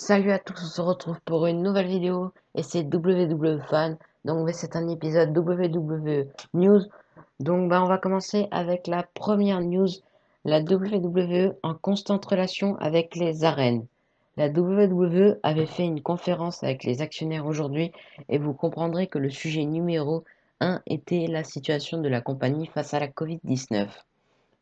Salut à tous, on se retrouve pour une nouvelle vidéo et c'est WW Fan. Donc c'est un épisode WW News. On va commencer avec la première news. La WWE en constante relation avec les arènes. La WWE avait fait une conférence avec les actionnaires aujourd'hui et vous comprendrez que le sujet numéro 1 était la situation de la compagnie face à la Covid-19.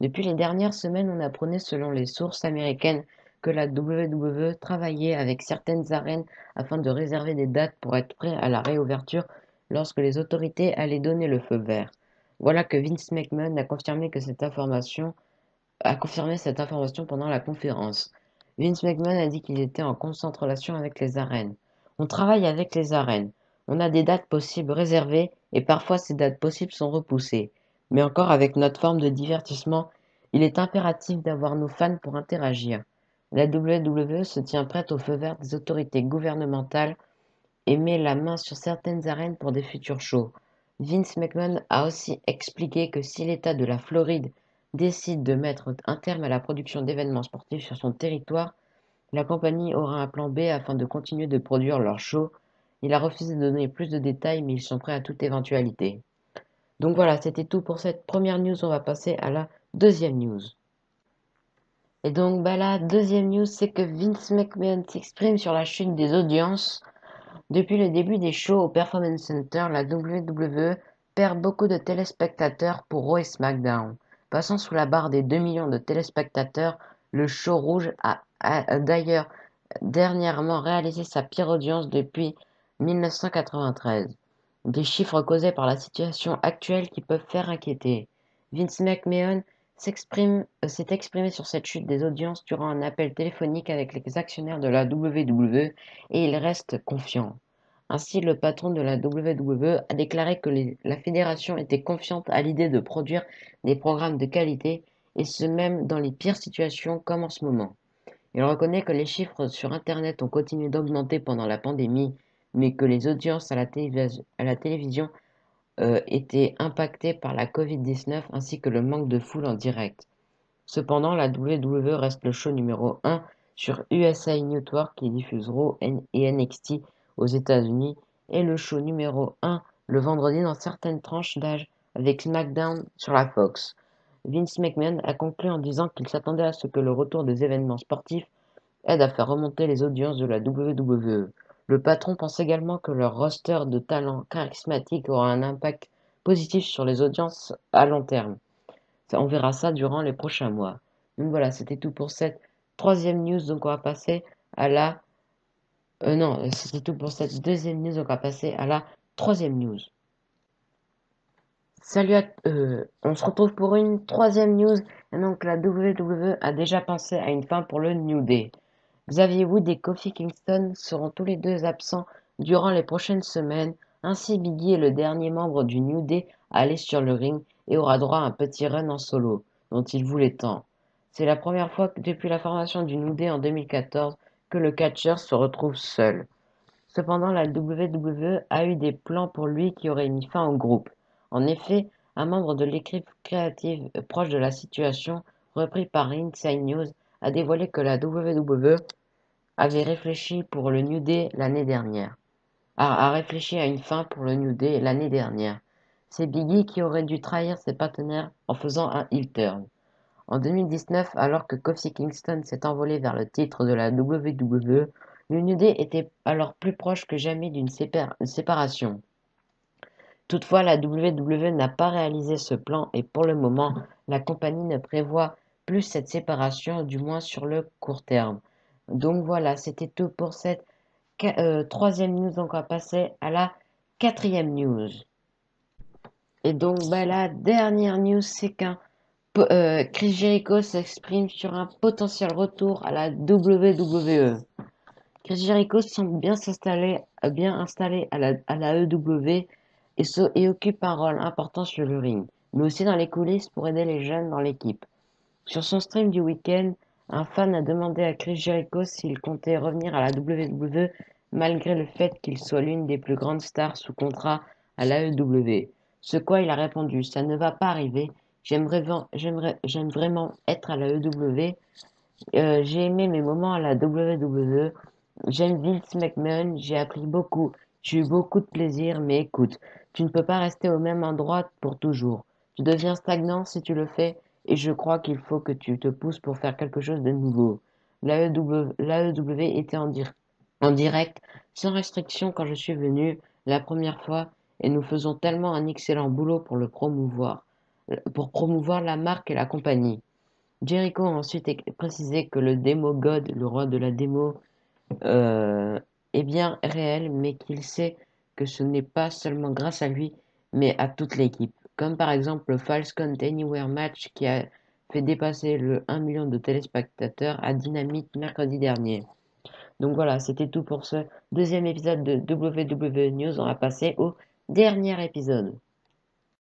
Depuis les dernières semaines, on apprenait selon les sources américaines que la WWE travaillait avec certaines arènes afin de réserver des dates pour être prêt à la réouverture lorsque les autorités allaient donner le feu vert. Voilà que Vince McMahon a confirmé cette information pendant la conférence. Vince McMahon a dit qu'il était en constante relation avec les arènes. On travaille avec les arènes. On a des dates possibles réservées et parfois ces dates possibles sont repoussées. Mais encore avec notre forme de divertissement, il est impératif d'avoir nos fans pour interagir. La WWE se tient prête au feu vert des autorités gouvernementales et met la main sur certaines arènes pour des futurs shows. Vince McMahon a aussi expliqué que si l'État de la Floride décide de mettre un terme à la production d'événements sportifs sur son territoire, la compagnie aura un plan B afin de continuer de produire leurs shows. Il a refusé de donner plus de détails, mais ils sont prêts à toute éventualité. Donc voilà, c'était tout pour cette première news. On va passer à la deuxième news. Et la deuxième news, c'est que Vince McMahon s'exprime sur la chute des audiences. Depuis le début des shows au Performance Center, la WWE perd beaucoup de téléspectateurs pour Raw et SmackDown. Passant sous la barre des 2 millions de téléspectateurs, le show rouge a d'ailleurs dernièrement réalisé sa pire audience depuis 1993. Des chiffres causés par la situation actuelle qui peuvent faire inquiéter. Vince McMahon s'est exprimé sur cette chute des audiences durant un appel téléphonique avec les actionnaires de la WWE et il reste confiant. Ainsi, le patron de la WWE a déclaré que la fédération était confiante à l'idée de produire des programmes de qualité, et ce même dans les pires situations comme en ce moment. Il reconnaît que les chiffres sur Internet ont continué d'augmenter pendant la pandémie, mais que les audiences à la télévision étaient impactées par la Covid-19 ainsi que le manque de foule en direct. Cependant, la WWE reste le show numéro 1 sur USA Network qui diffuse Raw et NXT aux États-Unis et le show numéro 1 le vendredi dans certaines tranches d'âge avec SmackDown sur la Fox. Vince McMahon a conclu en disant qu'il s'attendait à ce que le retour des événements sportifs aide à faire remonter les audiences de la WWE. Le patron pense également que leur roster de talents charismatiques aura un impact positif sur les audiences à long terme. On verra ça durant les prochains mois. Donc voilà, c'était tout pour cette troisième news. Donc on va passer à la... non, c'était tout pour cette deuxième news. Donc on va passer à la troisième news. Salut on se retrouve pour une troisième news. Et donc la WWE a déjà pensé à une fin pour le New Day. Xavier Wood et Kofi Kingston seront tous les deux absents durant les prochaines semaines. Ainsi, Biggie est le dernier membre du New Day à aller sur le ring et aura droit à un petit run en solo, dont il voulait tant. C'est la première fois depuis la formation du New Day en 2014 que le catcheur se retrouve seul. Cependant, la WWE a eu des plans pour lui qui auraient mis fin au groupe. En effet, un membre de l'équipe créative proche de la situation, repris par Inside News, a dévoilé que la WWE avait réfléchi pour le New Day l'année dernière. A réfléchi à une fin pour le New Day l'année dernière. C'est Biggie qui aurait dû trahir ses partenaires en faisant un heel turn. En 2019, alors que Kofi Kingston s'est envolé vers le titre de la WWE, le New Day était alors plus proche que jamais d'une séparation. Toutefois, la WWE n'a pas réalisé ce plan et pour le moment, la compagnie ne prévoit plus cette séparation, du moins sur le court terme. Donc voilà, c'était tout pour cette troisième news. Donc on va passer à la quatrième news. Et la dernière news, c'est qu'un Chris Jericho s'exprime sur un potentiel retour à la WWE. Chris Jericho semble bien installé à la EW et occupe un rôle important sur le ring, mais aussi dans les coulisses pour aider les jeunes dans l'équipe. Sur son stream du week-end, un fan a demandé à Chris Jericho s'il comptait revenir à la WWE malgré le fait qu'il soit l'une des plus grandes stars sous contrat à l'AEW. Ce quoi il a répondu: ça ne va pas arriver, j'aime vraiment être à l'AEW, j'ai aimé mes moments à la WWE, J'aime Vince McMahon, j'ai appris beaucoup, j'ai eu beaucoup de plaisir, mais écoute, tu ne peux pas rester au même endroit pour toujours. Tu deviens stagnant si tu le fais, et je crois qu'il faut que tu te pousses pour faire quelque chose de nouveau. L'AEW était en direct, sans restriction quand je suis venu la première fois, et nous faisons tellement un excellent boulot pour promouvoir la marque et la compagnie. Jericho a ensuite précisé que le Demo God, le roi de la démo, euh, est bien réel, mais qu'il sait que ce n'est pas seulement grâce à lui, mais à toute l'équipe. Comme par exemple le False Count Anywhere match qui a fait dépasser le 1 million de téléspectateurs à Dynamite mercredi dernier. Donc voilà, c'était tout pour ce deuxième épisode de WWE News. On va passer au dernier épisode.